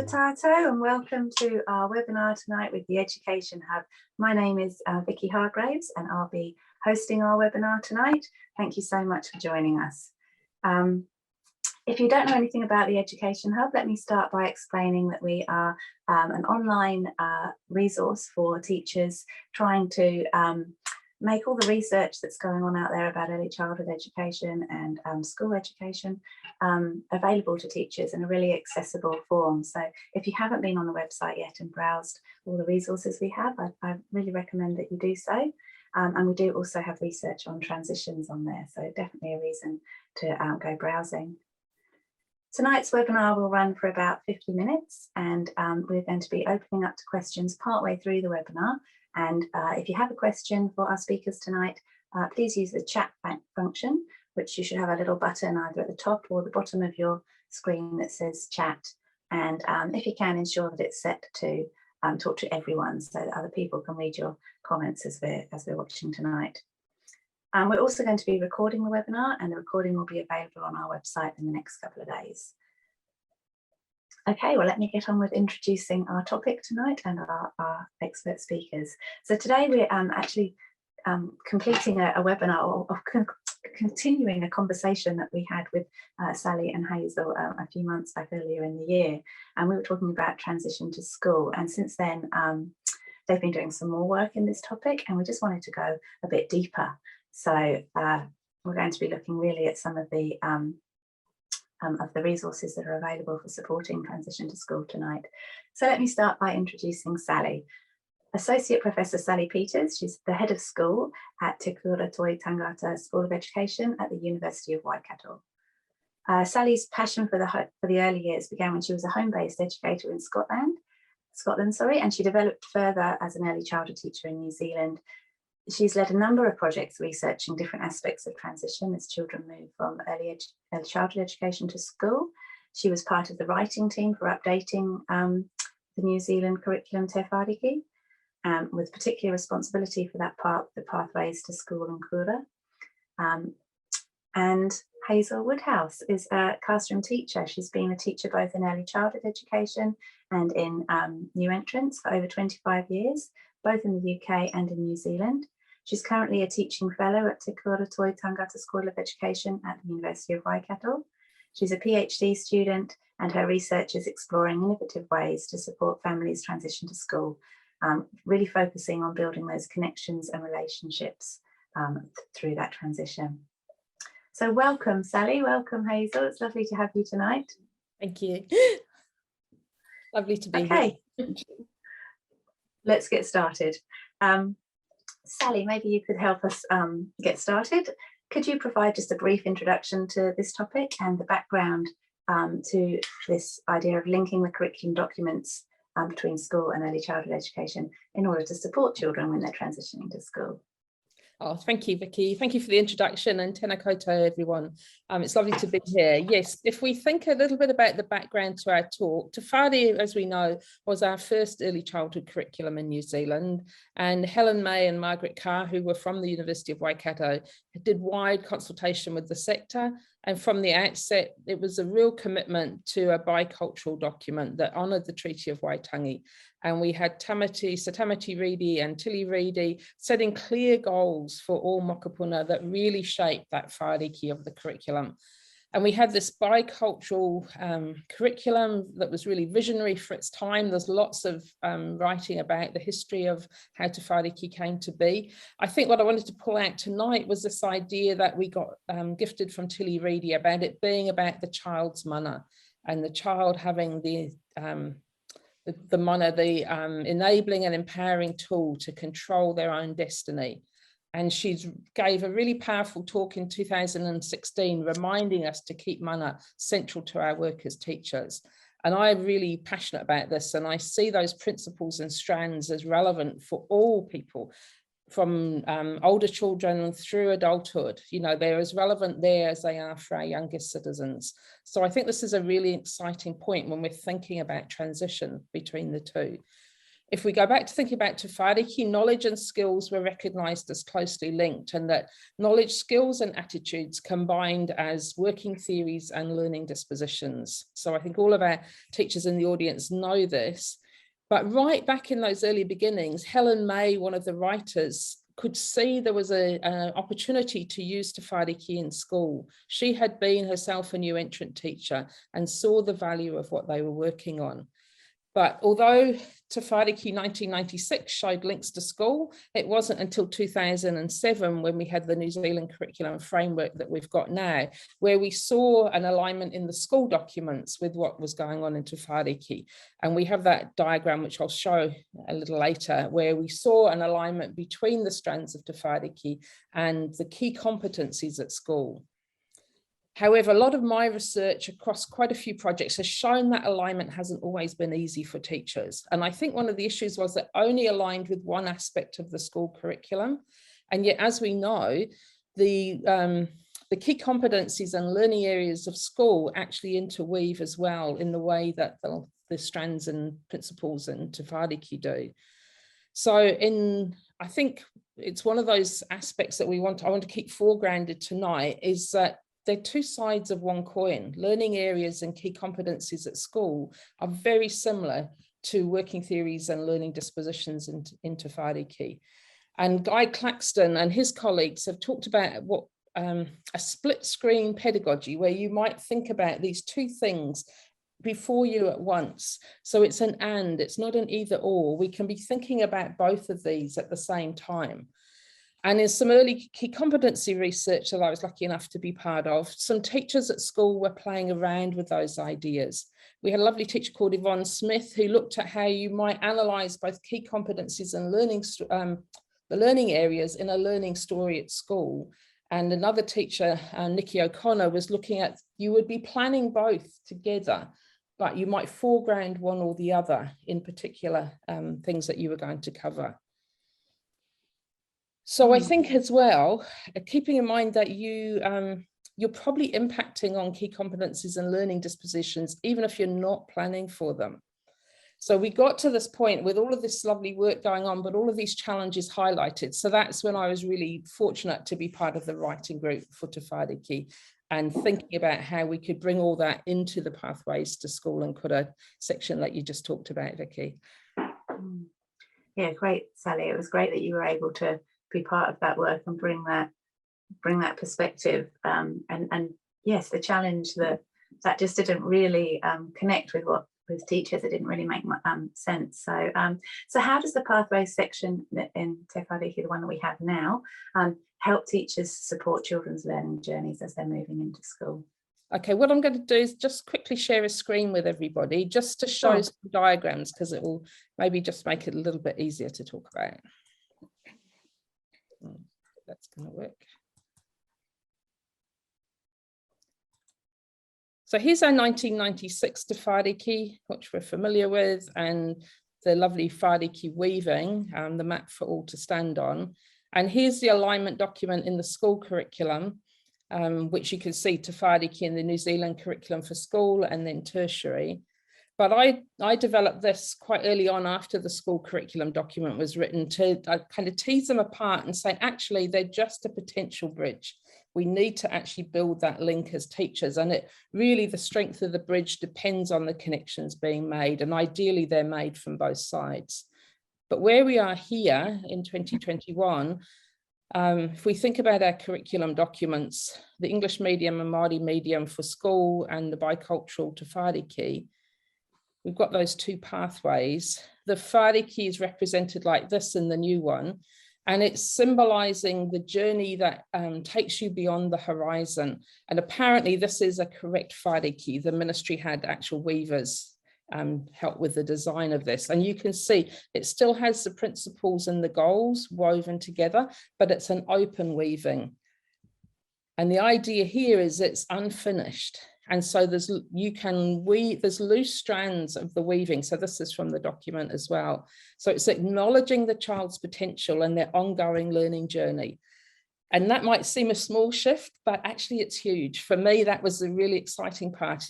Tato, and welcome to our webinar tonight with the Education Hub. My name is Vicky Hargraves and I'll be hosting our webinar tonight. Thank you so much for joining us. If you don't know anything about the Education Hub, let me start by explaining that we are an online resource for teachers trying to make all the research that's going on out there about early childhood education and school education available to teachers in a really accessible form. So if you haven't been on the website yet and browsed all the resources we have, I really recommend that you do so. And we do also have research on transitions on there, so definitely a reason to go browsing. Tonight's webinar will run for about 50 minutes and we're going to be opening up to questions partway through the webinar. And if you have a question for our speakers tonight, please use the chat function, which you should have a little button either at the top or the bottom of your screen that says chat. And if you can, ensure that it's set to talk to everyone so that other people can read your comments as we're watching tonight. We're also going to be recording the webinar, and the recording will be available on our website in the next couple of days. Okay, well, let me get on with introducing our topic tonight and our expert speakers. So today we're actually completing a webinar or continuing a conversation that we had with Sally and Hazel a few months back earlier in the year. And we were talking about transition to school. And since then, they've been doing some more work in this topic, and we just wanted to go a bit deeper. So we're going to be looking really at some of the resources that are available for supporting transition to school tonight. So let me start by introducing Sally. Associate Professor Sally Peters, she's the head of school at Te Whāriki School of Education at the University of Waikato. Sally's passion for the early years began when she was a home-based educator in Scotland, and she developed further as an early childhood teacher in New Zealand. She's led a number of projects researching different aspects of transition as children move from early childhood education to school. She was part of the writing team for updating the New Zealand curriculum Te Whāriki, with particular responsibility for that part, the pathways to school and kura. And Hazel Woodhouse is a classroom teacher. She's been a teacher both in early childhood education and in new entrants for over 25 years, both in the UK and in New Zealand. She's currently a teaching fellow at Te Whāriki School of Education at the University of Waikato. She's a PhD student, and her research is exploring innovative ways to support families transition to school, really focusing on building those connections and relationships through that transition. So welcome, Sally, welcome, Hazel. It's lovely to have you tonight. Thank you. Lovely to be here. Let's get started. Sally, maybe you could help us get started. Could you provide just a brief introduction to this topic and the background to this idea of linking the curriculum documents between school and early childhood education in order to support children when they're transitioning to school? Oh, thank you, Vicky. Thank you for the introduction, and tēnā koutou, everyone. It's lovely to be here. Yes, if we think a little bit about the background to our talk, Te Whāriki, as we know, was our first early childhood curriculum in New Zealand, and Helen May and Margaret Carr, who were from the University of Waikato, did wide consultation with the sector. And from the outset, it was a real commitment to a bicultural document that honoured the Treaty of Waitangi. And we had Sir Tamati Reedy and Tilly Reedy setting clear goals for all mokopuna that really shaped that whāriki of the curriculum. And we had this bicultural curriculum that was really visionary for its time. There's lots of writing about the history of how Te Whāriki came to be. I think what I wanted to pull out tonight was this idea that we got gifted from Tilly Reedy about it being about the child's mana, and the child having the mana, the enabling and empowering tool to control their own destiny. And she gave a really powerful talk in 2016, reminding us to keep mana central to our work as teachers. And I'm really passionate about this, and I see those principles and strands as relevant for all people, from older children through adulthood. You know, they're as relevant there as they are for our youngest citizens. So I think this is a really exciting point when we're thinking about transition between the two. If we go back to thinking about Te Whāriki, knowledge and skills were recognised as closely linked, and that knowledge, skills and attitudes combined as working theories and learning dispositions. So I think all of our teachers in the audience know this, but right back in those early beginnings, Helen May, one of the writers, could see there was an opportunity to use Te Whāriki in school. She had been herself a new entrant teacher and saw the value of what they were working on. But although Te Whāriki 1996 showed links to school, it wasn't until 2007 when we had the New Zealand curriculum framework that we've got now, where we saw an alignment in the school documents with what was going on in Te Whāriki. And we have that diagram, which I'll show a little later, where we saw an alignment between the strands of Te Whāriki and the key competencies at school. However, a lot of my research across quite a few projects has shown that alignment hasn't always been easy for teachers. And I think one of the issues was that only aligned with one aspect of the school curriculum. And yet, as we know, the key competencies and learning areas of school actually interweave as well in the way that the strands and principles in Te Whāriki do. So I think it's one of those aspects that I want to keep foregrounded tonight, is that they're two sides of one coin. Learning areas and key competencies at school are very similar to working theories and learning dispositions in Te Whāriki. And Guy Claxton and his colleagues have talked about what a split screen pedagogy, where you might think about these two things before you at once. So it's an and, it's not an either or. We can be thinking about both of these at the same time. And in some early key competency research that I was lucky enough to be part of, some teachers at school were playing around with those ideas. We had a lovely teacher called Yvonne Smith, who looked at how you might analyse both key competencies and the learning areas in a learning story at school. And another teacher, Nikki O'Connor, was looking at, you would be planning both together, but you might foreground one or the other in particular things that you were going to cover. So I think as well, keeping in mind that you're probably impacting on key competencies and learning dispositions, even if you're not planning for them. So we got to this point with all of this lovely work going on, but all of these challenges highlighted. So that's when I was really fortunate to be part of the writing group for Te Whāriki and thinking about how we could bring all that into the pathways to school and kura section that you just talked about, Vicky. Yeah, great, Sally. It was great that you were able to be part of that work and bring that perspective. And yes, the challenge that just didn't really connect with teachers. It didn't really make sense. So how does the pathways section in Te Whāriki, the one that we have now, help teachers support children's learning journeys as they're moving into school? Okay, what I'm going to do is just quickly share a screen with everybody just to show some diagrams, because it will maybe just make it a little bit easier to talk about. That's going to work. So here's our 1996 Te Whāriki, which we're familiar with, and the lovely Whāriki weaving, the map for all to stand on. And here's the alignment document in the school curriculum, which you can see Te Whāriki in the New Zealand curriculum for school and then tertiary. But I developed this quite early on after the school curriculum document was written to kind of tease them apart and say, actually, they're just a potential bridge. We need to actually build that link as teachers. And it really, the strength of the bridge depends on the connections being made. And ideally, they're made from both sides. But where we are here in 2021, if we think about our curriculum documents, the English medium and Māori medium for school and the bicultural Te Whāriki, we've got those two pathways. The Whāriki is represented like this in the new one, and it's symbolizing the journey that takes you beyond the horizon. And apparently this is a correct Whāriki. The ministry had actual weavers help with the design of this. And you can see it still has the principles and the goals woven together, but it's an open weaving. And the idea here is it's unfinished. And so there's loose strands of the weaving. So this is from the document as well. So it's acknowledging the child's potential and their ongoing learning journey. And that might seem a small shift, but actually it's huge. For me, that was the really exciting part.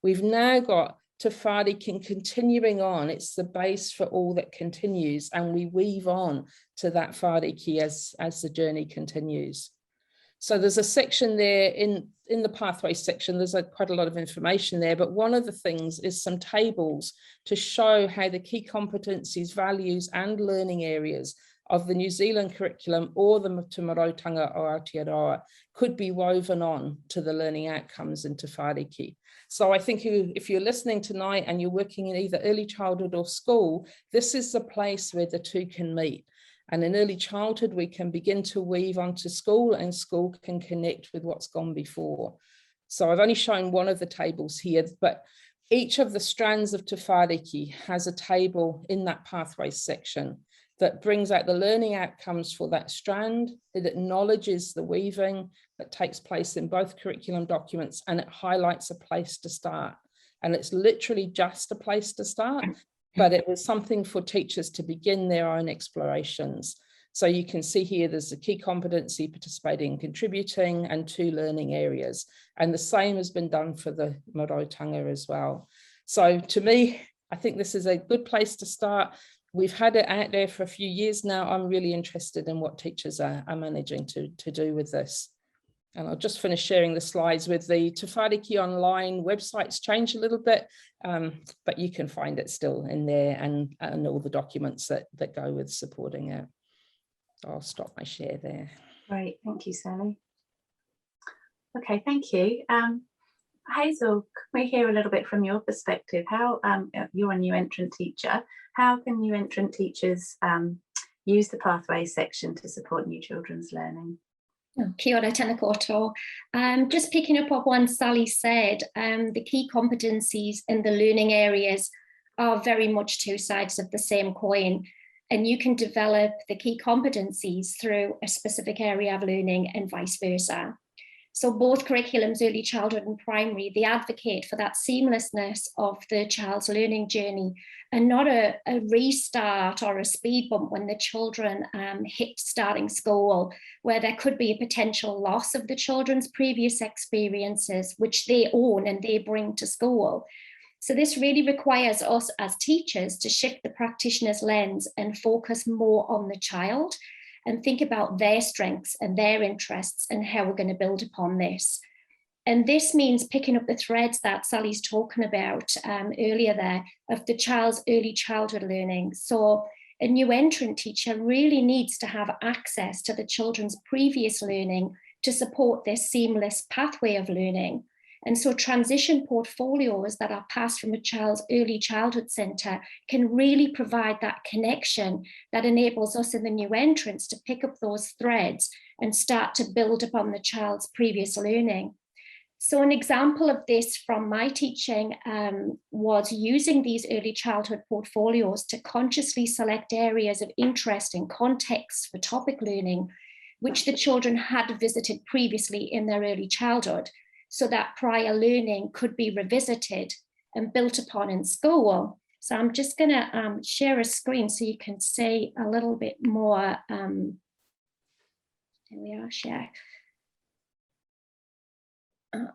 We've now got Te Whāriki and continuing on. It's the base for all that continues, and we weave on to that whāriki as the journey continues. So there's a section there in the pathway section, there's quite a lot of information there, but one of the things is some tables to show how the key competencies, values and learning areas of the New Zealand curriculum or the Tūmarotanga o Aotearoa could be woven on to the learning outcomes in Te Whāriki. So I think if you're listening tonight and you're working in either early childhood or school, this is the place where the two can meet. And in early childhood, we can begin to weave onto school, and school can connect with what's gone before. So I've only shown one of the tables here, but each of the strands of Te Whāriki has a table in that pathways section that brings out the learning outcomes for that strand. It acknowledges the weaving that takes place in both curriculum documents, and it highlights a place to start. And it's literally just a place to start, but it was something for teachers to begin their own explorations. So you can see here, there's a key competency, participating and contributing, and 2 learning areas. And the same has been done for the Marotanga as well. So to me, I think this is a good place to start. We've had it out there for a few years now. I'm really interested in what teachers are managing to do with this. And I'll just finish sharing the slides with the Te Whāriki online websites change a little bit, but you can find it still in there, and all the documents that go with supporting it. So I'll stop my share there. Great, thank you, Sally. Okay, thank you. Hazel, can we hear a little bit from your perspective? How you're a new entrant teacher. How can new entrant teachers use the pathways section to support new children's learning? Kia ora, tēnā koutou. Just picking up on what Sally said, the key competencies in the learning areas are very much 2 sides of the same coin. And you can develop the key competencies through a specific area of learning and vice versa. So both curriculums, early childhood and primary, they advocate for that seamlessness of the child's learning journey, and not a restart or a speed bump when the children hit starting school, where there could be a potential loss of the children's previous experiences, which they own and they bring to school. So this really requires us as teachers to shift the practitioner's lens and focus more on the child, and think about their strengths and their interests and how we're going to build upon this. And this means picking up the threads that Sally's talking about earlier there, of the child's early childhood learning. So a new entrant teacher really needs to have access to the children's previous learning to support this seamless pathway of learning. And so transition portfolios that are passed from a child's early childhood centre can really provide that connection that enables us in the new entrants to pick up those threads and start to build upon the child's previous learning. So an example of this from my teaching was using these early childhood portfolios to consciously select areas of interest and context for topic learning, which the children had visited previously in their early childhood, so that prior learning could be revisited and built upon in school. So I'm just going to share a screen so you can see a little bit more. Here we are, share. And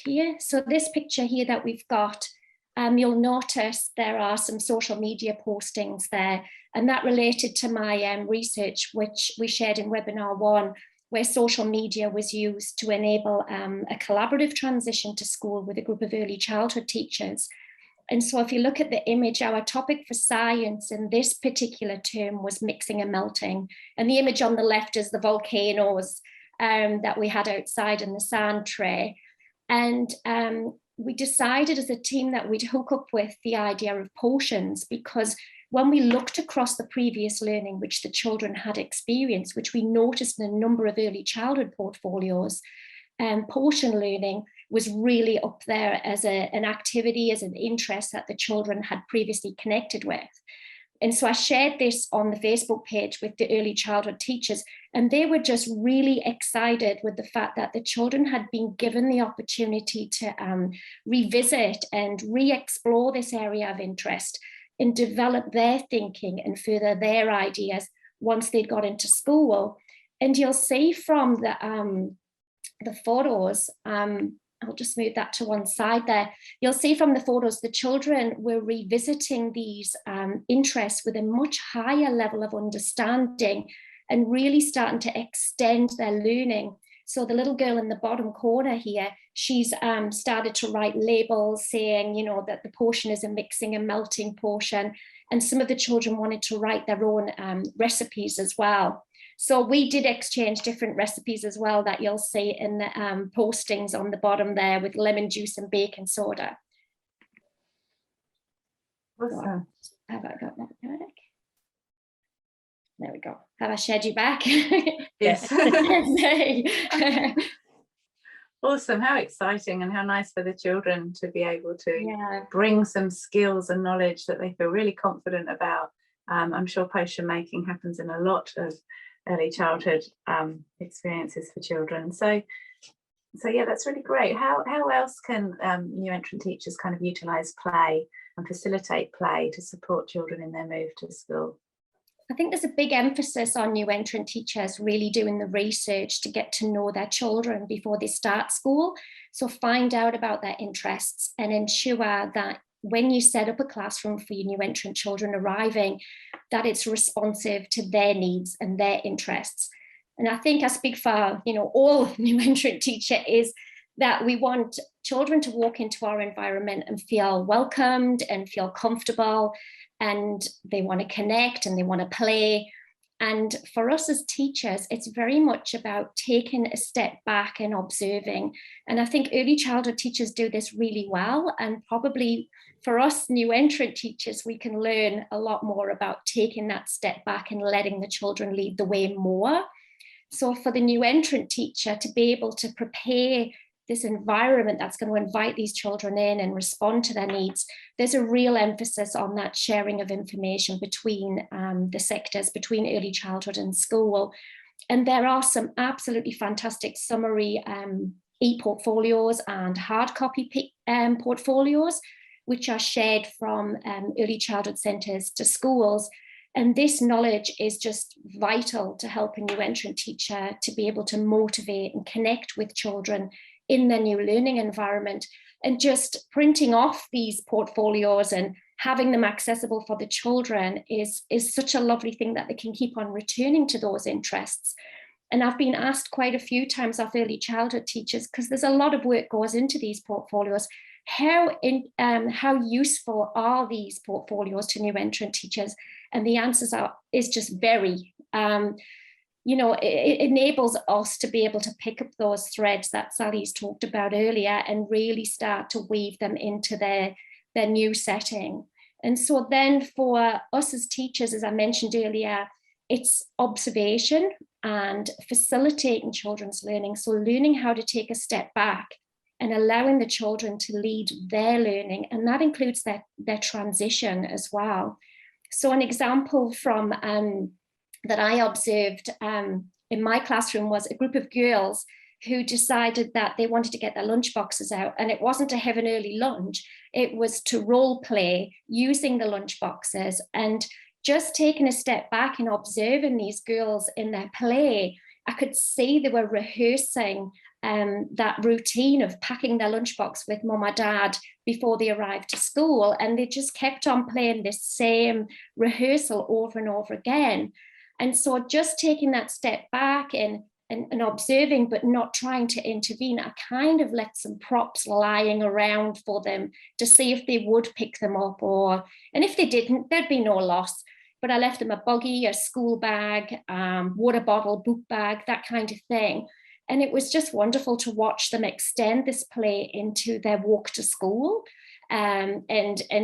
here, so this picture here that we've got, you'll notice there are some social media postings there, and that related to my research, which we shared in webinar 1, where social media was used to enable a collaborative transition to school with a group of early childhood teachers. And so if you look at the image, our topic for science in this particular term was mixing and melting. And the image on the left is the volcanoes that we had outside in the sand tray. And we decided as a team that we'd hook up with the idea of potions, because when we looked across the previous learning which the children had experienced, which we noticed in a number of early childhood portfolios, potion learning was really up there as an activity, as an interest that the children had previously connected with. And so I shared this on the Facebook page with the early childhood teachers, and they were just really excited with the fact that the children had been given the opportunity to revisit and re-explore this area of interest and develop their thinking and further their ideas once they'd got into school. And you'll see from the photos, I'll just move that to one side there. You'll see from the photos, the children were revisiting these interests with a much higher level of understanding and really starting to extend their learning. So the little girl in the bottom corner here, she's started to write labels saying, you know, that the portion is a mixing and melting portion. And some of the children wanted to write their own recipes as well. So we did exchange different recipes as well that you'll see in the postings on the bottom there with lemon juice and baking soda. Awesome. Have I got that back? There we go. Have I shared you back? Yes. Yay. Awesome. How exciting, and how nice for the children to be able to Yeah. bring some skills and knowledge that they feel really confident about. I'm sure potion making happens in a lot of early childhood experiences for children. So yeah, that's really great. How else can new entrant teachers kind of utilise play and facilitate play to support children in their move to school? I think there's a big emphasis on new entrant teachers really doing the research to get to know their children before they start school. So find out about their interests and ensure that when you set up a classroom for your new entrant children arriving, that it's responsive to their needs and their interests. And I think I speak for, you know, all new entrant teacher is that we want children to walk into our environment and feel welcomed and feel comfortable, and they want to connect and they want to play. And for us as teachers, it's very much about taking a step back and observing. And I think early childhood teachers do this really well. And probably for us new entrant teachers, we can learn a lot more about taking that step back and letting the children lead the way more. So for the new entrant teacher to be able to prepare this environment that's going to invite these children in and respond to their needs, there's a real emphasis on that sharing of information between the sectors, between early childhood and school. And there are some absolutely fantastic summary e-portfolios and hard copy portfolios, which are shared from early childhood centres to schools. And this knowledge is just vital to help a new entrant teacher to be able to motivate and connect with children in their new learning environment. And just printing off these portfolios and having them accessible for the children is such a lovely thing that they can keep on returning to those interests. And I've been asked quite a few times of early childhood teachers, because there's a lot of work goes into these portfolios, how useful are these portfolios to new entrant teachers? And the answers is just very. You know, it enables us to be able to pick up those threads that Sally's talked about earlier and really start to weave them into their new setting. And so then for us as teachers, as I mentioned earlier, it's observation and facilitating children's learning. So learning how to take a step back and allowing the children to lead their learning. And that includes their transition as well. So an example from that I observed in my classroom was a group of girls who decided that they wanted to get their lunch boxes out, and it wasn't to have an early lunch, it was to role play using the lunch boxes. And just taking a step back and observing these girls in their play, I could see they were rehearsing that routine of packing their lunchbox with mum or dad before they arrived to school, and they just kept on playing this same rehearsal over and over again. And so just taking that step back and observing, but not trying to intervene, I kind of left some props lying around for them to see if they would pick them up, and if they didn't, there'd be no loss. But I left them a buggy, a school bag, water bottle, book bag, that kind of thing. And it was just wonderful to watch them extend this play into their walk to school, and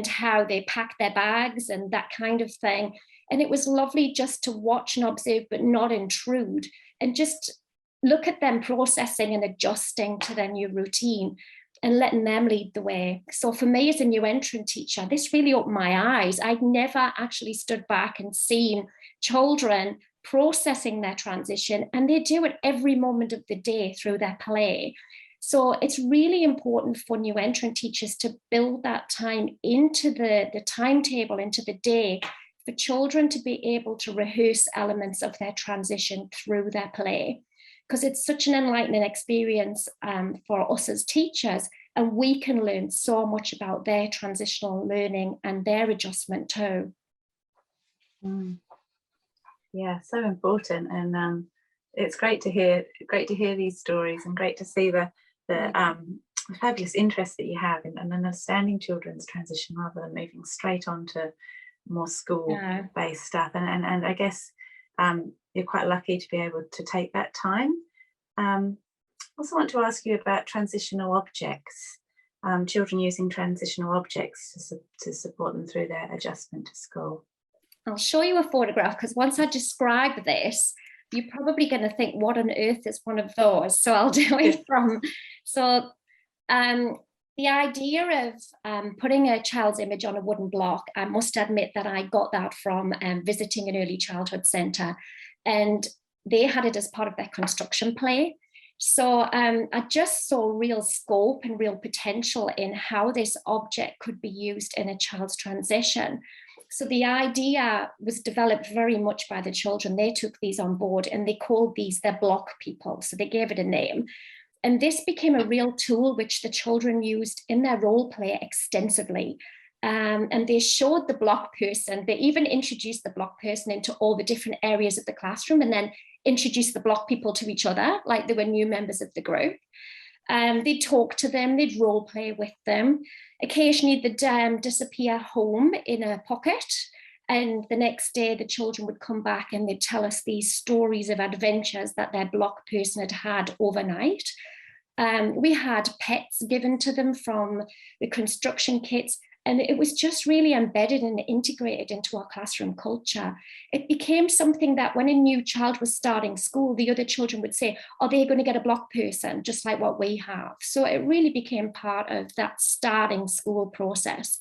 how they pack their bags and that kind of thing. And it was lovely just to watch and observe, but not intrude, and just look at them processing and adjusting to their new routine and letting them lead the way. So for me as a new entrant teacher, this really opened my eyes. I'd never actually stood back and seen children processing their transition, and they do it every moment of the day through their play. So it's really important for new entrant teachers to build that time into the timetable, into the day, for children to be able to rehearse elements of their transition through their play. because it's such an enlightening experience for us as teachers, and we can learn so much about their transitional learning and their adjustment too. Yeah, so important, and it's great to hear these stories, and great to see the fabulous interest that you have in understanding children's transition rather than moving straight on to more school-based stuff. And I guess you're quite lucky to be able to take that time. I also want to ask you about transitional objects, children using transitional objects to support them through their adjustment to school. I'll show you a photograph, because once I describe this, you're probably going to think, what on earth is one of those? So I'll do it from, the idea of putting a child's image on a wooden block, I must admit that I got that from visiting an early childhood centre, and they had it as part of their construction play. So I just saw real scope and real potential in how this object could be used in a child's transition. So the idea was developed very much by the children. They took these on board and they called these their block people. So they gave it a name. And this became a real tool which the children used in their role play extensively. And they showed the block person. They even introduced the block person into all the different areas of the classroom, and then introduced the block people to each other like they were new members of the group. They'd talk to them, they'd role play with them. Occasionally they'd disappear home in a pocket, and the next day the children would come back and they'd tell us these stories of adventures that their block person had had overnight. We had pets given to them from the construction kits, and it was just really embedded and integrated into our classroom culture. It became something that when a new child was starting school, the other children would say, are they going to get a block person, just like what we have? So it really became part of that starting school process.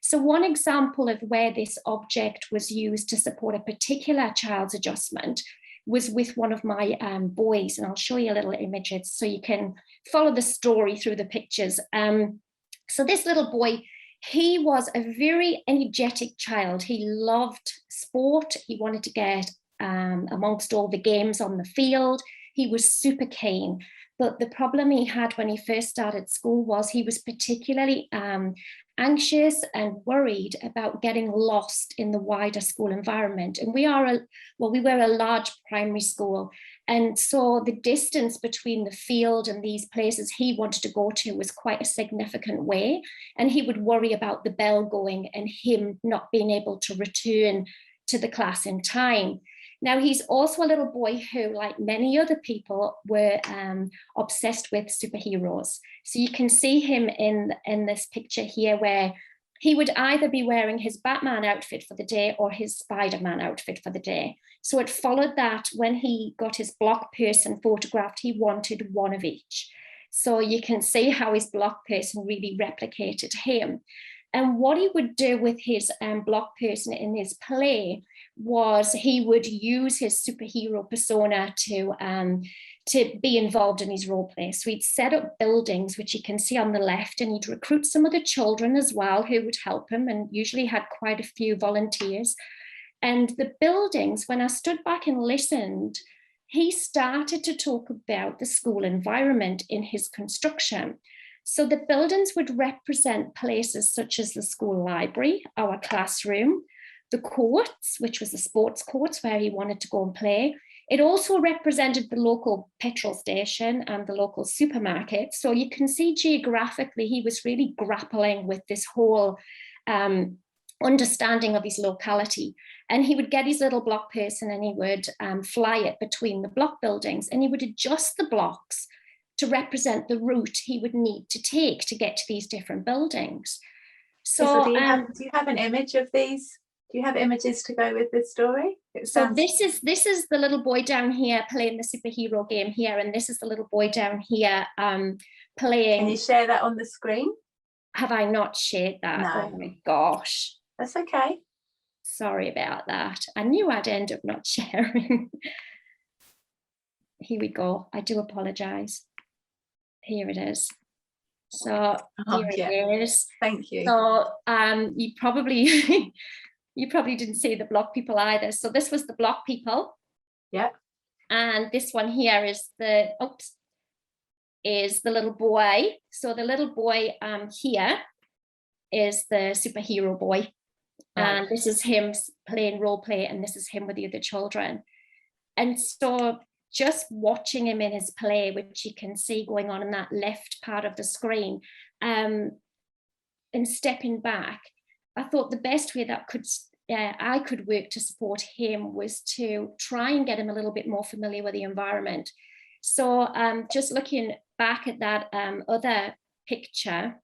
So one example of where this object was used to support a particular child's adjustment was with one of my boys, and I'll show you a little images so you can follow the story through the pictures. So this little boy, he was a very energetic child. He loved sport. He wanted to get amongst all the games on the field. He was super keen. But the problem he had when he first started school was he was particularly anxious and worried about getting lost in the wider school environment. And we were a large primary school. And so the distance between the field and these places he wanted to go to was quite a significant way. And he would worry about the bell going and him not being able to return to the class in time. Now, he's also a little boy who, like many other people, were obsessed with superheroes. So you can see him in this picture here, where he would either be wearing his Batman outfit for the day or his Spider-Man outfit for the day. So it followed that when he got his block person photographed, he wanted one of each. So you can see how his block person really replicated him. And what he would do with his block person in his play was he would use his superhero persona to be involved in his role play. So he'd set up buildings, which you can see on the left, and he'd recruit some of the children as well who would help him, and usually had quite a few volunteers. And the buildings, when I stood back and listened, he started to talk about the school environment in his construction. So the buildings would represent places such as the school library, our classroom, the courts, which was the sports courts where he wanted to go and play. It also represented the local petrol station and the local supermarket. So you can see geographically, he was really grappling with this whole understanding of his locality. And he would get his little block person and he would fly it between the block buildings, and he would adjust the blocks to represent the route he would need to take to get to these different buildings. So do you have an image of these? Do you have images to go with this story? So this is the little boy down here playing the superhero game here, and this is the little boy down here playing. Can you share that on the screen? Have I not shared that? No. Oh my gosh. That's okay. Sorry about that. I knew I'd end up not sharing. Here we go. I do apologize. Here it is. So here it is. Thank you. So you probably you probably didn't see the block people either. So this was the block people. Yeah. And this one here is the little boy. So the little boy here is the superhero boy. And this is him playing role play, and this is him with the other children. And so just watching him in his play, which you can see going on in that left part of the screen, and stepping back, I thought the best way that I could work to support him was to try and get him a little bit more familiar with the environment. So just looking back at that other picture,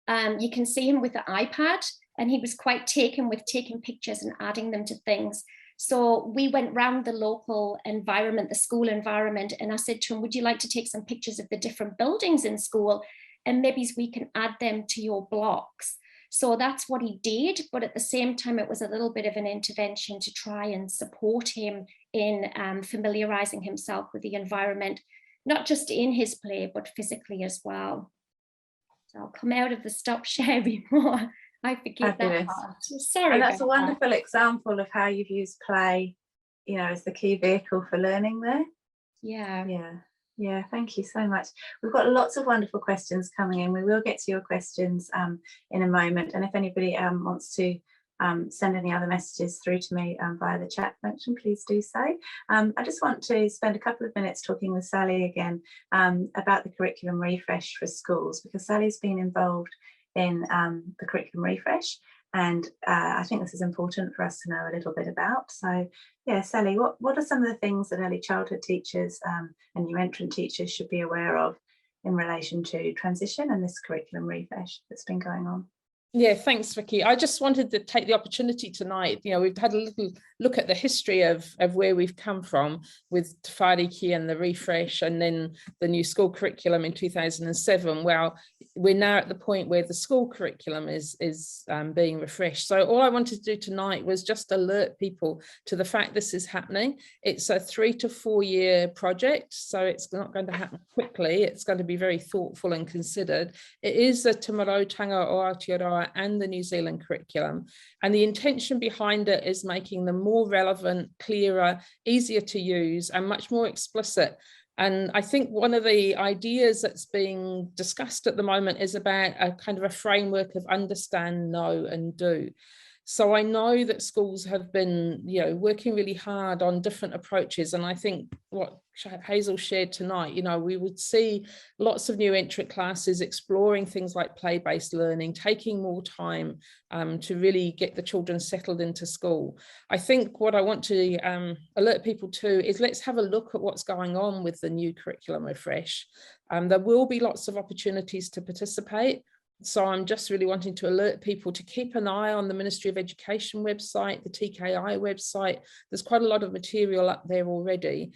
you can see him with the iPad, and he was quite taken with taking pictures and adding them to things. So we went round the local environment, the school environment, and I said to him, would you like to take some pictures of the different buildings in school, and maybe we can add them to your blocks? So that's what he did, but at the same time, it was a little bit of an intervention to try and support him in familiarising himself with the environment, not just in his play, but physically as well. So I'll come out of the stop share before I forget that part. Sorry. And that's a wonderful example of how you've used play, you know, as the key vehicle for learning there. Yeah, thank you so much. We've got lots of wonderful questions coming in. We will get to your questions in a moment. And if anybody wants to send any other messages through to me via the chat function, please do so. I just want to spend a couple of minutes talking with Sally again about the curriculum refresh for schools, because Sally's been involved in the curriculum refresh, and I think this is important for us to know a little bit about. So yeah, Sally, what are some of the things that early childhood teachers and new entrant teachers should be aware of in relation to transition and this curriculum refresh that's been going on? Yeah, thanks, Vicky. I just wanted to take the opportunity tonight. You know, we've had a little look at the history of where we've come from with Te Whāriki and the refresh, and then the new school curriculum in 2007. Well, we're now at the point where the school curriculum is being refreshed. So all I wanted to do tonight was just alert people to the fact this is happening. It's a 3 to 4 year project, so it's not going to happen quickly. It's going to be very thoughtful and considered. It is the Te Marotanga o Aotearoa and the New Zealand curriculum, and the intention behind it is making them more relevant, clearer, easier to use, and much more explicit. And I think one of the ideas that's being discussed at the moment is about a kind of a framework of understand, know, and do. So I know that schools have been, you know, working really hard on different approaches, and I think what Hazel shared tonight, you know, we would see lots of new entrant classes exploring things like play-based learning, taking more time to really get the children settled into school. I think what I want to alert people to is let's have a look at what's going on with the new curriculum refresh. There will be lots of opportunities to participate. So I'm just really wanting to alert people to keep an eye on the Ministry of Education website, the TKI website. There's quite a lot of material up there already.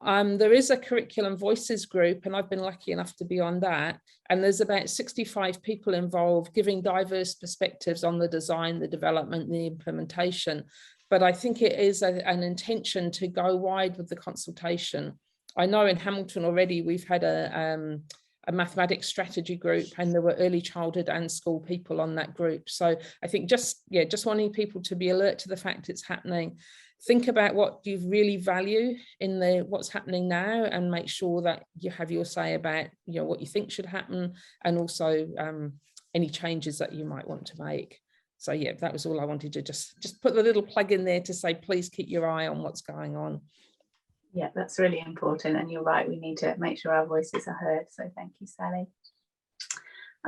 There is a Curriculum Voices group, and I've been lucky enough to be on that. And there's about 65 people involved giving diverse perspectives on the design, the development, the implementation. But I think it is an intention to go wide with the consultation. I know in Hamilton already we've had a mathematics strategy group, and there were early childhood and school people on that group. So I think just wanting people to be alert to the fact it's happening. Think about what you really value in what's happening now, and make sure that you have your say about, you know, what you think should happen, and also any changes that you might want to make. So yeah, that was all I wanted to just put the little plug in there to say, please keep your eye on what's going on. Yeah, that's really important, and you're right, we need to make sure our voices are heard. So thank you, Sally.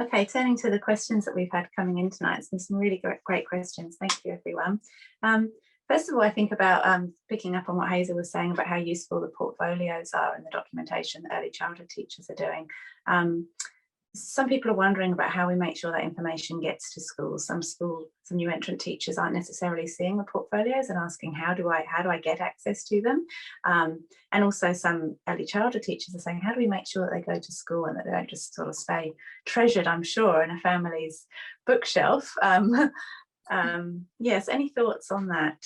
Okay, turning to the questions that we've had coming in tonight, some really great questions. Thank you, everyone. First of all, I think about picking up on what Hazel was saying about how useful the portfolios are and the documentation that early childhood teachers are doing. Some people are wondering about how we make sure that information gets to schools. Some new entrant teachers aren't necessarily seeing the portfolios and asking, how do I get access to them? And also some early childhood teachers are saying, how do we make sure that they go to school and that they don't just sort of stay treasured, I'm sure, in a family's bookshelf? Yes, any thoughts on that?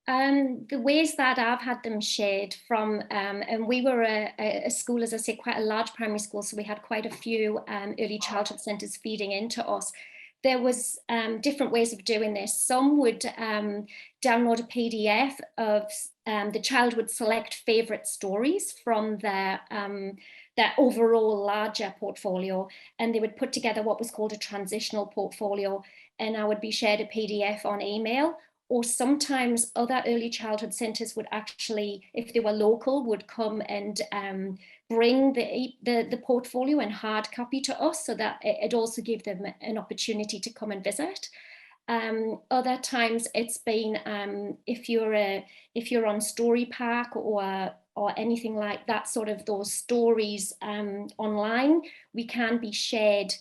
The ways that I've had them shared from, and we were a school, as I say, quite a large primary school, so we had quite a few early childhood centres feeding into us. There was different ways of doing this. Some would download a PDF of the child would select favourite stories from their overall larger portfolio, and they would put together what was called a transitional portfolio, and I would be shared a PDF on email. Or sometimes other early childhood centres would actually, if they were local, would come and bring the portfolio in hard copy to us, so that it also gave them an opportunity to come and visit. Other times it's been if you're on Story Park or anything like that, sort of those stories online, we can be shared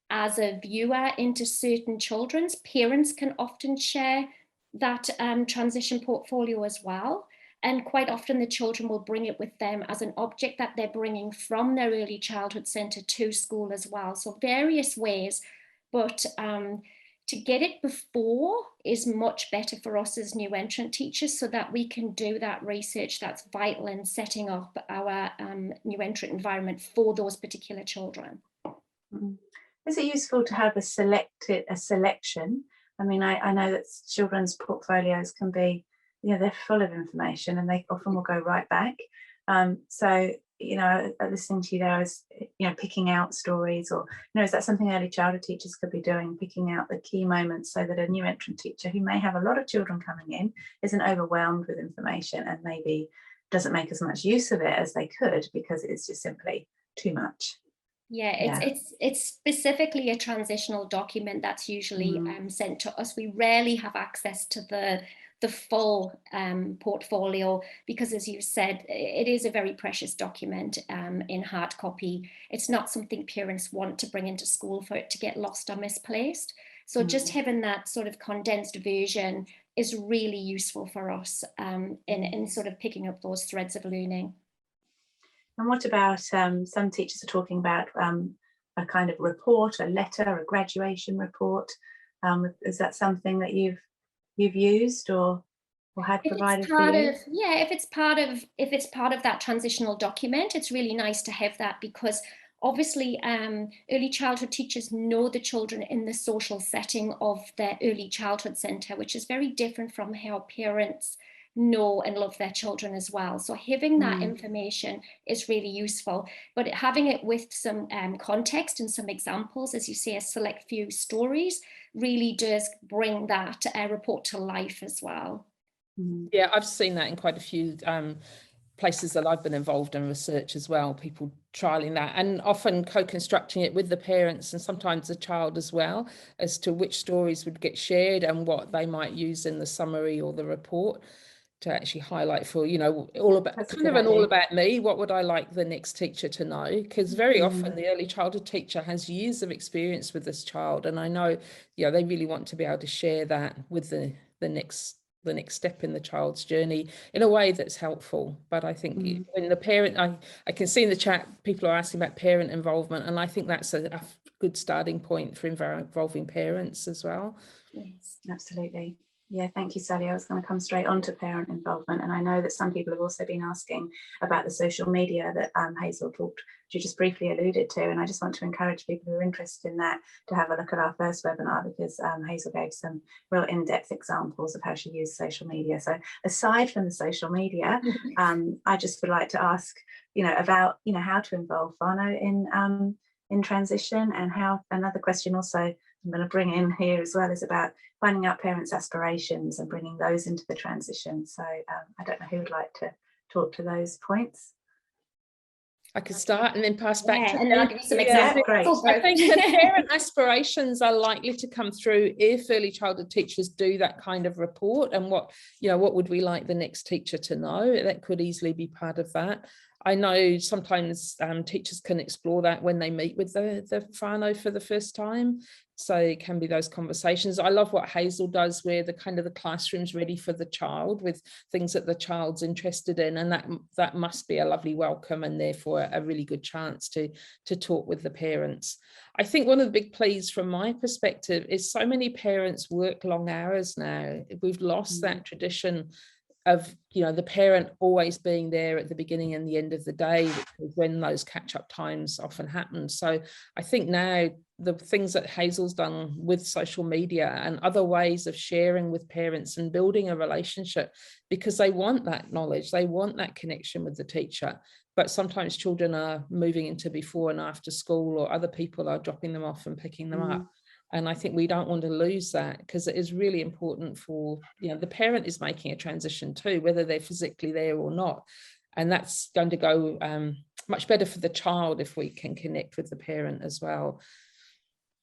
as a viewer into certain children's. Parents can often share that transition portfolio as well, and quite often the children will bring it with them as an object that they're bringing from their early childhood centre to school as well. So various ways, but to get it before is much better for us as new entrant teachers, so that we can do that research that's vital in setting up our new entrant environment for those particular children. Is it useful to have a selection? I mean, I know that children's portfolios can be, they're full of information, and they often will go right back. So, listening to you there is, picking out stories, or, is that something early childhood teachers could be doing, picking out the key moments, so that a new entrant teacher who may have a lot of children coming in isn't overwhelmed with information and maybe doesn't make as much use of it as they could, because it's just simply too much. Yeah, it's specifically a transitional document that's usually sent to us. We rarely have access to the full portfolio, because, as you said, it is a very precious document in hard copy. It's not something parents want to bring into school for it to get lost or misplaced. So just having that sort of condensed version is really useful for us in sort of picking up those threads of learning. And what about some teachers are talking about a kind of report, a letter, a graduation report? Is that something that you've used or had provided for you? If it's part of that transitional document, it's really nice to have that, because obviously early childhood teachers know the children in the social setting of their early childhood centre, which is very different from how parents know and love their children as well. So having that information is really useful, but having it with some context and some examples, as you say, a select few stories, really does bring that report to life as well. Yeah, I've seen that in quite a few places that I've been involved in research as well, people trialing that and often co-constructing it with the parents and sometimes the child as well, as to which stories would get shared and what they might use in the summary or the report to actually highlight for, all about all about me. What would I like the next teacher to know? Because very often the early childhood teacher has years of experience with this child, and I know, they really want to be able to share that with the next step in the child's journey in a way that's helpful. But I think when the parent, I can see in the chat people are asking about parent involvement, and I think that's a good starting point for involving parents as well. Yes, absolutely. Yeah, thank you, Sally. I was going to come straight on to parent involvement, and I know that some people have also been asking about the social media that Hazel she just briefly alluded to, and I just want to encourage people who are interested in that to have a look at our first webinar, because Hazel gave some real in-depth examples of how she used social media. So aside from the social media, I just would like to ask, about how to involve whānau in transition, and how another question also I'm going to bring in here as well is about finding out parents' aspirations and bringing those into the transition. So I don't know who would like to talk to those points. I could start and then pass back to and then I'll give you some examples. Great. I think the parent aspirations are likely to come through if early childhood teachers do that kind of report, and what would we like the next teacher to know? That could easily be part of that. I know sometimes teachers can explore that when they meet with the whānau for the first time. So it can be those conversations. I love what Hazel does, where the classroom's ready for the child with things that the child's interested in, and that must be a lovely welcome, and therefore a really good chance to talk with the parents. I think one of the big pleas from my perspective is so many parents work long hours now. We've lost that tradition of, you know, the parent always being there at the beginning and the end of the day, which is when those catch-up times often happen. So I think now the things that Hazel's done with social media and other ways of sharing with parents and building a relationship, because they want that knowledge, they want that connection with the teacher, but sometimes children are moving into before and after school, or other people are dropping them off and picking them up. And I think we don't want to lose that, because it is really important for, you know, the parent is making a transition too, whether they're physically there or not. And that's going to go much better for the child if we can connect with the parent as well.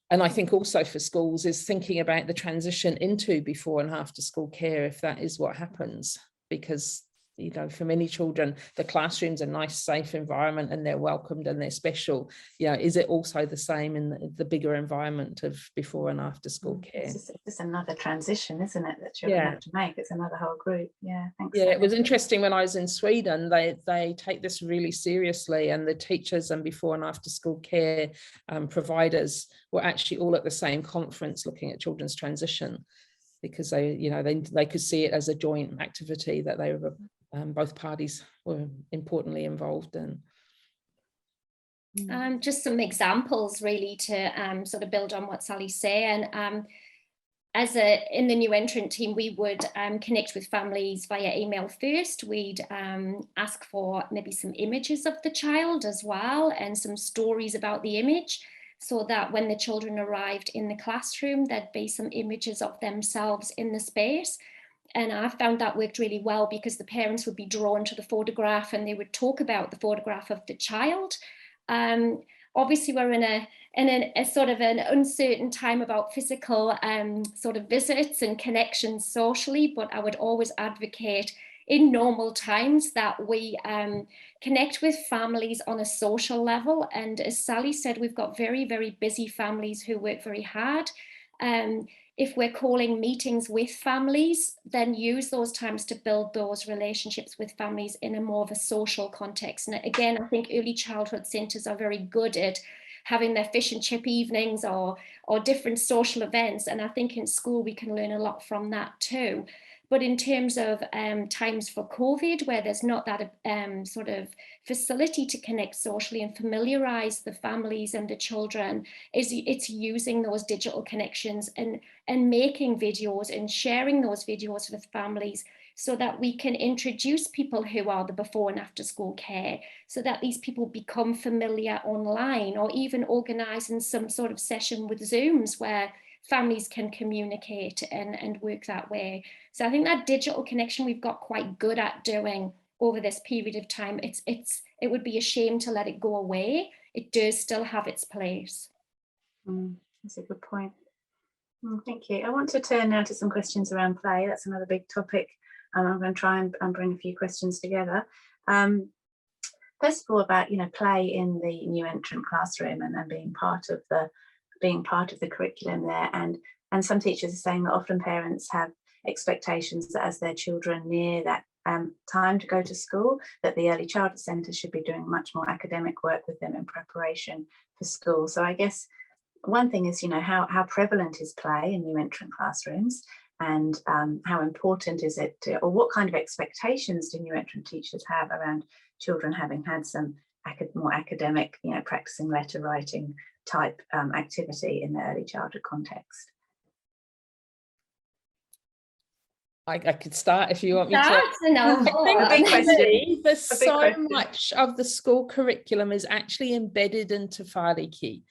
And I think also for schools is thinking about the transition into before and after school care, if that is what happens, because, you know, for many children, the classroom's a nice, safe environment and they're welcomed and they're special. You know, is it also the same in the bigger environment of before and after school care? It's just another transition, isn't it, that children have to make? It's another whole group. Yeah, thanks. Yeah, it was interesting when I was in Sweden, they take this really seriously, and the teachers and before and after school care providers were actually all at the same conference looking at children's transition, because they, you know, they could see it as a joint activity that they were both parties were importantly involved in. Just some examples really to sort of build on what Sally's saying. In the new entrant team, we would connect with families via email first. We'd ask for maybe some images of the child as well, and some stories about the image, so that when the children arrived in the classroom, there'd be some images of themselves in the space. And I found that worked really well, because the parents would be drawn to the photograph and they would talk about the photograph of the child. Obviously, we're in a sort of an uncertain time about physical sort of visits and connections socially, but I would always advocate in normal times that we connect with families on a social level. And as Sally said, we've got very, very busy families who work very hard. If we're calling meetings with families, then use those times to build those relationships with families in a more of a social context. And again, I think early childhood centres are very good at having their fish and chip evenings or different social events. And I think in school we can learn a lot from that too. But in terms of times for COVID, where there's not that sort of facility to connect socially and familiarise the families and the children, it's using those digital connections and making videos and sharing those videos with families, so that we can introduce people who are the before and after school care, so that these people become familiar online, or even organising some sort of session with Zooms where families can communicate and work that way. So I think that digital connection we've got quite good at doing over this period of time. It would be a shame to let it go away. It does still have its place. That's a good point. Thank you. I want to turn now to some questions around play. That's another big topic. I'm going to try and bring a few questions together. First of all, about, you know, play in the new entrant classroom and then being part of the curriculum there, and some teachers are saying that often parents have expectations that as their children near that time to go to school, that the early childhood centre should be doing much more academic work with them in preparation for school. So I guess one thing is, you know, how prevalent is play in new entrant classrooms, and how important is it to, or what kind of expectations do new entrant teachers have around children having had some more academic, you know, practicing letter writing type activity in the early childhood context? I could start if you want me to. I think there's so much of the school curriculum is actually embedded into Whāriki.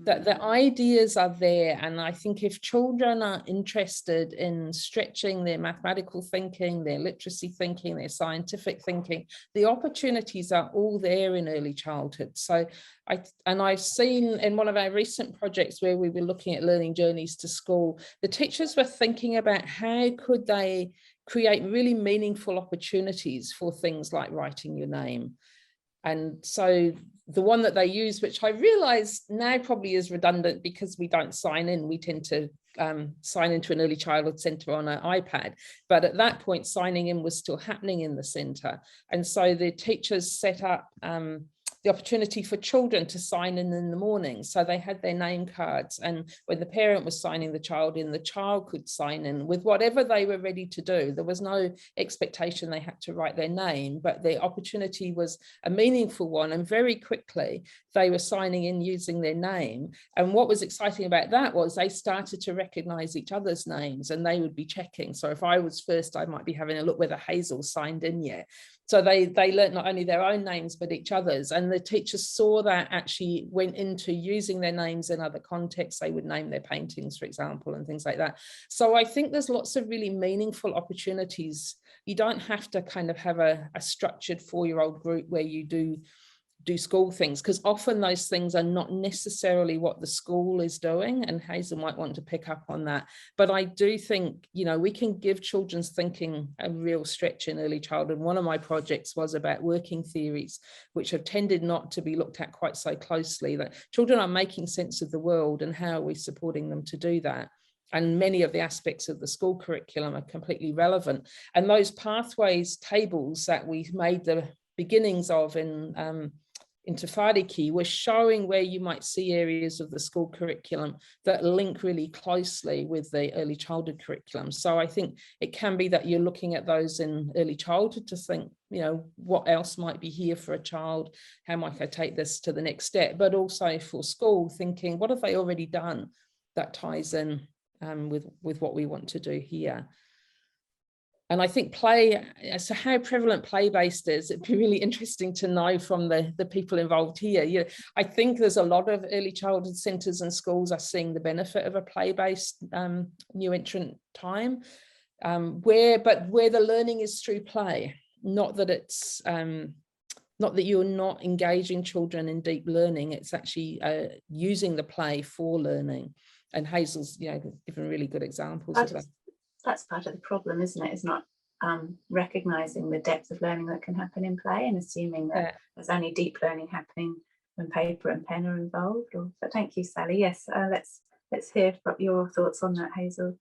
That the ideas are there, and I think if children are interested in stretching their mathematical thinking, their literacy thinking, their scientific thinking, the opportunities are all there in early childhood. So I've seen in one of our recent projects where we were looking at learning journeys to school, the teachers were thinking about how could they create really meaningful opportunities for things like writing your name. And so the one that they use, which I realise now probably is redundant because we don't sign in, we tend to sign into an early childhood centre on an iPad. But at that point, signing in was still happening in the centre. And so the teachers set up the opportunity for children to sign in the morning. So they had their name cards, and when the parent was signing the child in, the child could sign in with whatever they were ready to do. There was no expectation they had to write their name, but the opportunity was a meaningful one, and very quickly they were signing in using their name. And what was exciting about that was they started to recognize each other's names, and they would be checking. So if I was first, I might be having a look whether Hazel signed in yet. So they learned not only their own names, but each other's. And the teachers saw that actually went into using their names in other contexts. They would name their paintings, for example, and things like that. So I think there's lots of really meaningful opportunities. You don't have to kind of have a structured 4-year-old group where you do school things, because often those things are not necessarily what the school is doing, and Hazel might want to pick up on that. But I do think, you know, we can give children's thinking a real stretch in early childhood. One of my projects was about working theories, which have tended not to be looked at quite so closely, that children are making sense of the world, and how are we supporting them to do that? And many of the aspects of the school curriculum are completely relevant. And those pathways tables that we made the beginnings of in Te Whāriki, we're showing where you might see areas of the school curriculum that link really closely with the early childhood curriculum. So I think it can be that you're looking at those in early childhood to think, you know, what else might be here for a child? How might I take this to the next step? But also for school, thinking, what have they already done that ties in with what we want to do here? And I think play, so how prevalent play-based is, it'd be really interesting to know from the people involved here. You know, I think there's a lot of early childhood centres and schools are seeing the benefit of a play-based new entrant time, where the learning is through play, not that it's not that you're not engaging children in deep learning, it's actually using the play for learning. And Hazel's, you know, given really good examples of that. That's part of the problem, isn't it? Is not recognizing the depth of learning that can happen in play, and assuming that there's only deep learning happening when paper and pen are involved. But thank you, Sally. Yes, let's hear your thoughts on that, Hazel.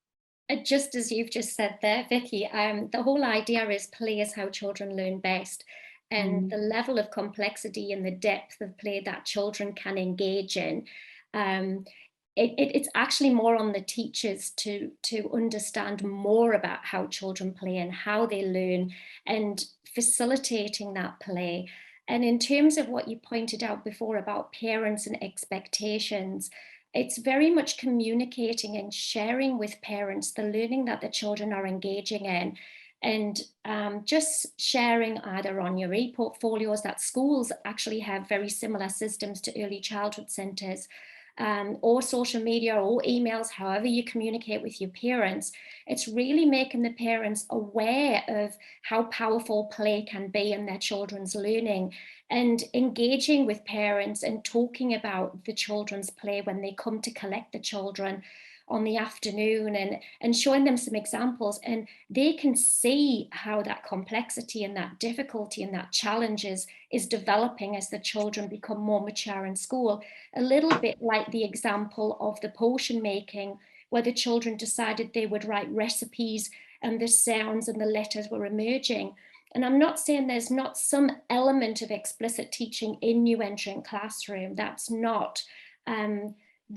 Just as you've just said there, Vicky, the whole idea is play is how children learn best. And the level of complexity and the depth of play that children can engage in, it's actually more on the teachers to understand more about how children play and how they learn, and facilitating that play. And in terms of what you pointed out before about parents and expectations, it's very much communicating and sharing with parents the learning that the children are engaging in, and just sharing either on your e-portfolios, that schools actually have very similar systems to early childhood centres, or social media or emails, however you communicate with your parents. It's really making the parents aware of how powerful play can be in their children's learning, and engaging with parents and talking about the children's play when they come to collect the children on the afternoon, and showing them some examples, and they can see how that complexity and that difficulty and that challenges is developing as the children become more mature in school. A little bit like the example of the potion making, where the children decided they would write recipes and the sounds and the letters were emerging. And I'm not saying there's not some element of explicit teaching in New Entrant Classroom. That's not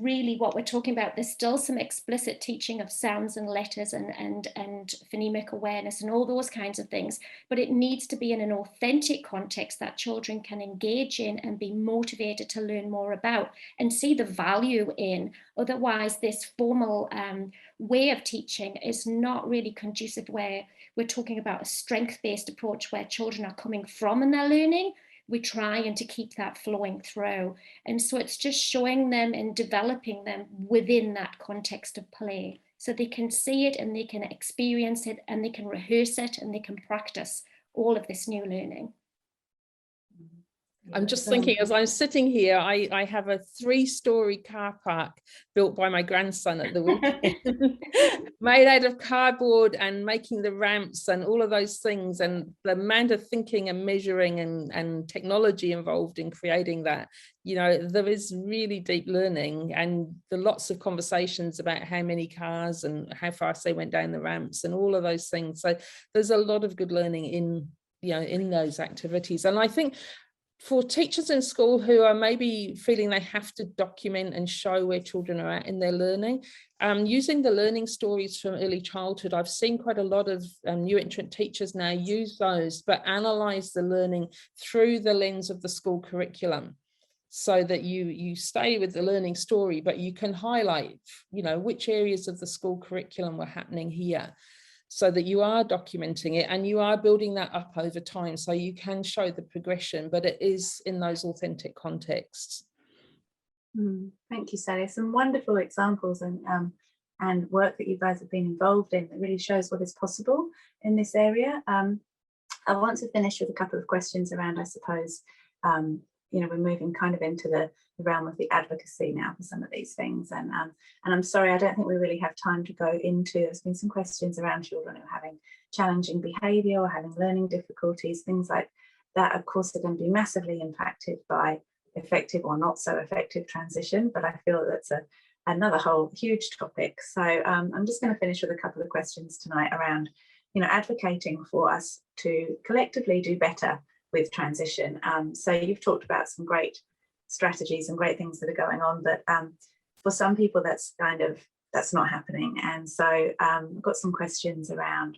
really what we're talking about. There's still some explicit teaching of sounds and letters and phonemic awareness and all those kinds of things, but it needs to be in an authentic context that children can engage in and be motivated to learn more about and see the value in. Otherwise, this formal way of teaching is not really conducive, where we're talking about a strength-based approach where children are coming from in their learning. We're trying to keep that flowing through. And so it's just showing them and developing them within that context of play, so they can see it and they can experience it and they can rehearse it and they can practice all of this new learning. I'm just thinking, as I'm sitting here, I have a 3-story car park built by my grandson at the weekend, made out of cardboard, and making the ramps and all of those things, and the amount of thinking and measuring and technology involved in creating that. You know, there is really deep learning, and there are lots of conversations about how many cars and how fast they went down the ramps and all of those things. So there's a lot of good learning in, you know, in those activities. And I think For teachers in school who are maybe feeling they have to document and show where children are at in their learning, using the learning stories from early childhood, I've seen quite a lot of new entrant teachers now use those, but analyse the learning through the lens of the school curriculum, so that you stay with the learning story, but you can highlight, you know, which areas of the school curriculum were happening here, so that you are documenting it and you are building that up over time, so you can show the progression, but it is in those authentic contexts. Thank you, Sally. Some wonderful examples and work that you guys have been involved in that really shows what is possible in this area. I want to finish with a couple of questions around, I suppose, you know, we're moving kind of into the realm of the advocacy now for some of these things, and I'm sorry, I don't think we really have time to go into. There's been some questions around children who are having challenging behaviour or having learning difficulties, things like that. Of course, are going to be massively impacted by effective or not so effective transition, but I feel that's another whole huge topic. So I'm just going to finish with a couple of questions tonight around, you know, advocating for us to collectively do better with transition. So you've talked about some great strategies and great things that are going on, but for some people that's not happening. And so I've got some questions around,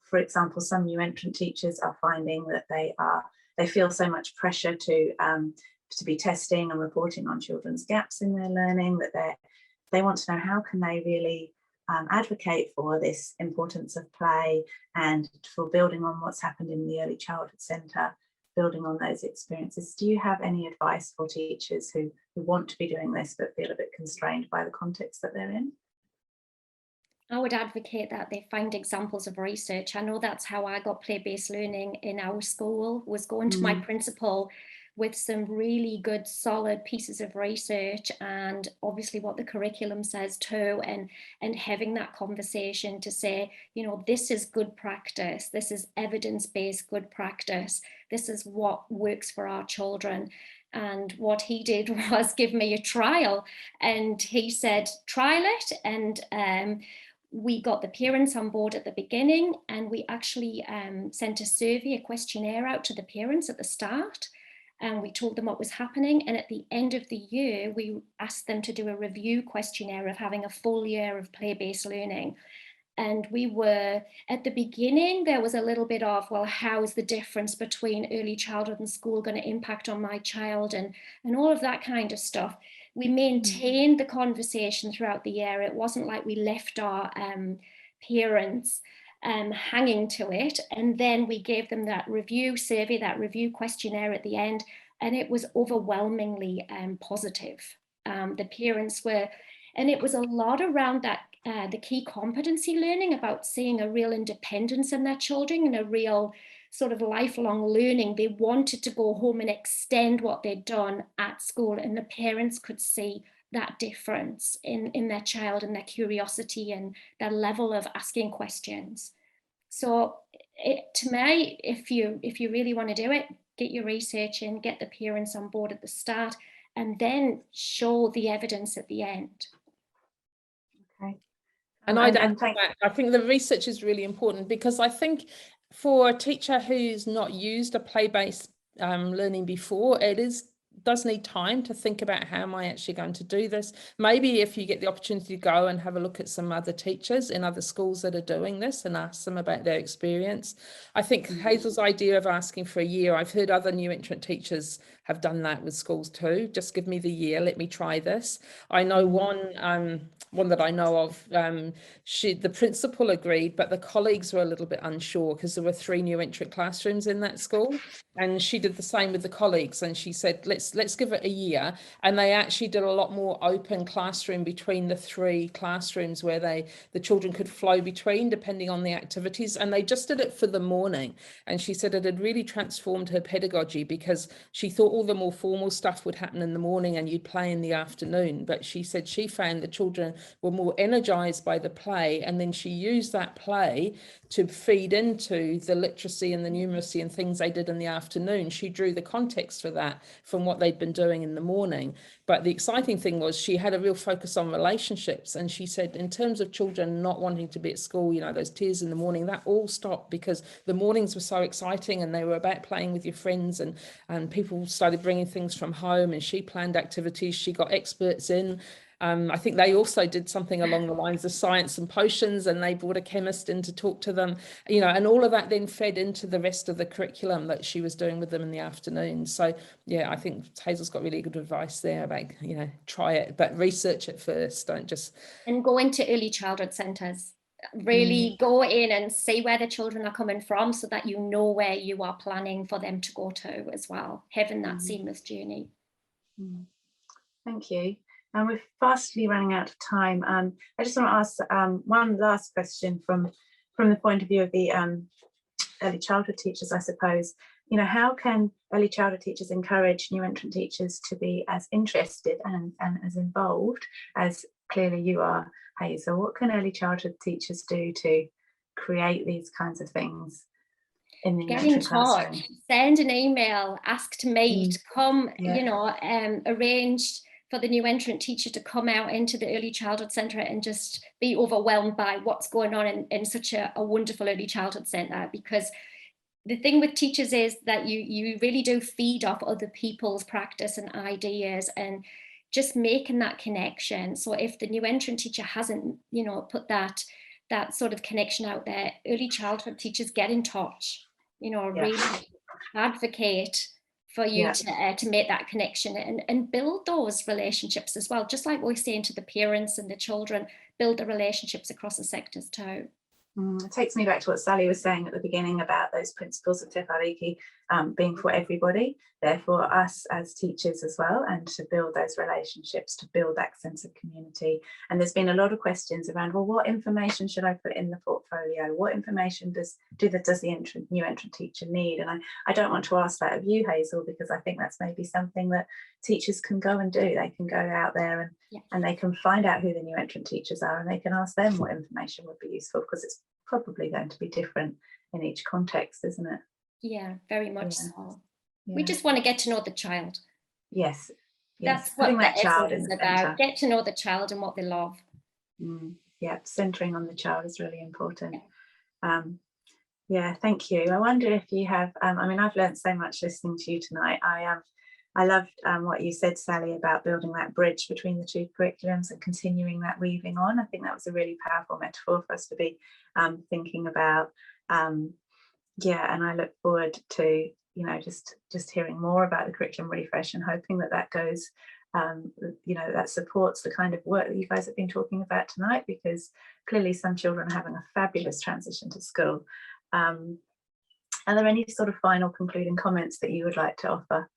for example, some new entrant teachers are finding that they feel so much pressure to be testing and reporting on children's gaps in their learning, that they want to know how can they really advocate for this importance of play and for building on what's happened in the early childhood centre, building on those experiences. Do you have any advice for teachers who want to be doing this but feel a bit constrained by the context that they're in? I would advocate that they find examples of research. I know that's how I got play-based learning in our school, was going to my principal with some really good solid pieces of research, and obviously what the curriculum says too, and having that conversation to say, you know, this is good practice, this is evidence-based good practice, this is what works for our children. And what he did was give me a trial, and he said trial it, and we got the parents on board at the beginning, and we actually sent a survey, a questionnaire out to the parents at the start, and we told them what was happening. And at the end of the year, we asked them to do a review questionnaire of having a full year of play-based learning. And we were, at the beginning, there was a little bit of, well, how's the difference between early childhood and school going to impact on my child, and all of that kind of stuff. We maintained the conversation throughout the year. It wasn't like we left our parents hanging to it. And then we gave them that review survey, that review questionnaire at the end, and it was overwhelmingly positive. The parents were, and it was a lot around that, the key competency learning, about seeing a real independence in their children and a real sort of lifelong learning. They wanted to go home and extend what they'd done at school, and the parents could see that difference in their child and their curiosity and their level of asking questions. So to me, if you really want to do it, get your research in, get the parents on board at the start, and then show the evidence at the end. Okay. And I'd add to that, I think the research is really important, because I think for a teacher who's not used a play-based learning before, does need time to think about how am I actually going to do this. Maybe if you get the opportunity to go and have a look at some other teachers in other schools that are doing this and ask them about their experience. I think Hazel's idea of asking for a year, I've heard other new entrant teachers have done that with schools too. Just give me the year, let me try this. I know one that I know of, the principal agreed, but the colleagues were a little bit unsure because there were 3 new entrant classrooms in that school, and she did the same with the colleagues, and she said let's give it a year. And they actually did a lot more open classroom between the 3 classrooms where the children could flow between depending on the activities, and they just did it for the morning. And she said it had really transformed her pedagogy, because she thought all the more formal stuff would happen in the morning and you'd play in the afternoon, but she said she found the children were more energized by the play, and then she used that play to feed into the literacy and the numeracy and things they did in the afternoon. She drew the context for that from what they'd been doing in the morning. But the exciting thing was she had a real focus on relationships. And she said, in terms of children not wanting to be at school, you know, those tears in the morning, that all stopped because the mornings were so exciting and they were about playing with your friends, and people started bringing things from home, and she planned activities. She got experts in. I think they also did something along the lines of science and potions, and they brought a chemist in to talk to them, you know, and all of that then fed into the rest of the curriculum that she was doing with them in the afternoon. So yeah, I think Hazel's got really good advice there about, you know, try it, but research it first. Don't just... And go into early childhood centres. Really go in and see where the children are coming from, so that you know where you are planning for them to go to as well, having that seamless journey. Thank you. And we're fastly running out of time. I just want to ask one last question from the point of view of the early childhood teachers, I suppose. You know, how can early childhood teachers encourage new entrant teachers to be as interested and as involved as clearly you are, Hazel? What can early childhood teachers do to create these kinds of things in the Get in touch, classroom? Send an email, ask to meet, come, you know, arrange for the new entrant teacher to come out into the early childhood centre and just be overwhelmed by what's going on in such a wonderful early childhood centre. Because the thing with teachers is that you really do feed off other people's practice and ideas, and just making that connection. So if the new entrant teacher hasn't, you know, put that sort of connection out there, early childhood teachers, get in touch, you know, really advocate for you to make that connection and build those relationships as well. Just like we're saying to the parents and the children, build the relationships across the sectors too. It takes me back to what Sally was saying at the beginning about those principles of Te Whāriki being for everybody, therefore us as teachers as well, and to build those relationships, to build that sense of community. And there's been a lot of questions around, well, what information should I put in the portfolio? What information does the new entrant teacher need? And I don't want to ask that of you, Hazel, because I think that's maybe something that teachers can go and do. They can go out there and they can find out who the new entrant teachers are, and they can ask them what information would be useful, because it's probably going to be different in each context, isn't it? Yeah, very much so. We just want to get to know the child. Yes. That's what that child is about. Get to know the child and what they love. Yeah, centering on the child is really important. Yeah, thank you. I wonder if you have, I mean, I've learned so much listening to you tonight. I loved what you said, Sally, about building that bridge between the two curriculums and continuing that weaving on. I think that was a really powerful metaphor for us to be thinking about. And I look forward to, you know, just hearing more about the curriculum refresh, and hoping that goes, you know, that supports the kind of work that you guys have been talking about tonight, because clearly some children are having a fabulous transition to school. Are there any sort of final concluding comments that you would like to offer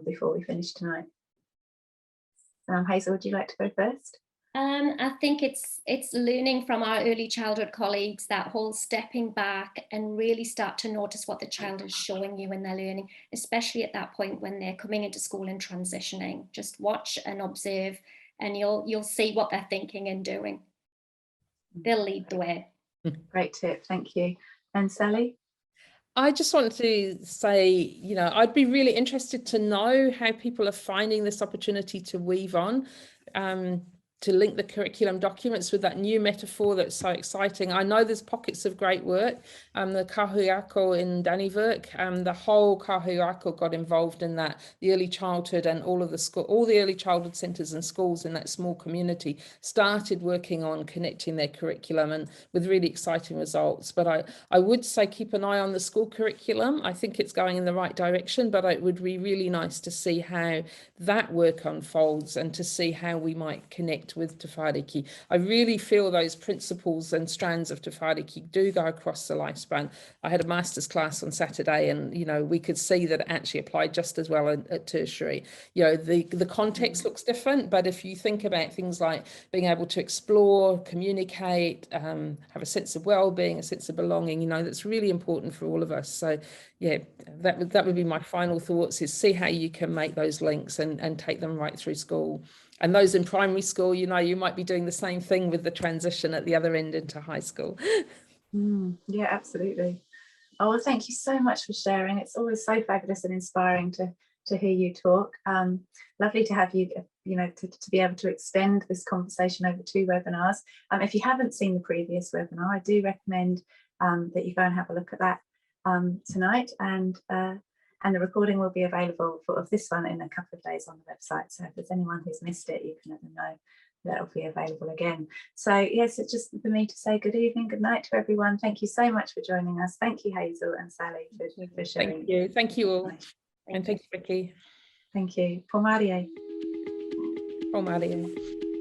before we finish tonight? Hazel, would you like to go first? I think it's learning from our early childhood colleagues, that whole stepping back and really start to notice what the child is showing you in their learning, especially at that point when they're coming into school and transitioning. Just watch and observe, and you'll see what they're thinking and doing. They'll lead the way. Great tip, thank you. And Sally? I just wanted to say, you know, I'd be really interested to know how people are finding this opportunity to weave on, to link the curriculum documents with that new metaphor that's so exciting. I know there's pockets of great work. The kahuiako in Dannevirke, the whole kahuiako got involved in that. The early childhood and all the early childhood centres and schools in that small community started working on connecting their curriculum, and with really exciting results. But I would say keep an eye on the school curriculum. I think it's going in the right direction, but it would be really nice to see how that work unfolds and to see how we might connect with Te Whāriki. I really feel those principles and strands of Te Whāriki do go across the lifespan. I had a master's class on Saturday, and you know, we could see that it actually applied just as well at tertiary. You know, the context looks different, but if you think about things like being able to explore, communicate, have a sense of well-being, a sense of belonging, you know, that's really important for all of us. So yeah, that would be my final thoughts, is see how you can make those links and take them right through school. And those in primary school, you know, you might be doing the same thing with the transition at the other end into high school. Yeah, absolutely. Oh, well, thank you so much for sharing. It's always so fabulous and inspiring to to hear you talk. Lovely to have you, to be able to extend this conversation over 2 webinars. If you haven't seen the previous webinar, I do recommend that you go and have a look at that tonight, and the recording will be available of this one in a couple of days on the website. So if there's anyone who's missed it, you can let them know that it'll be available again. So yes, it's just for me to say good evening, good night to everyone. Thank you so much for joining us. Thank you, Hazel and Sally, for sharing. Thank you all. And thank you, Vicky. Thank you. Te Whāriki. Te Whāriki.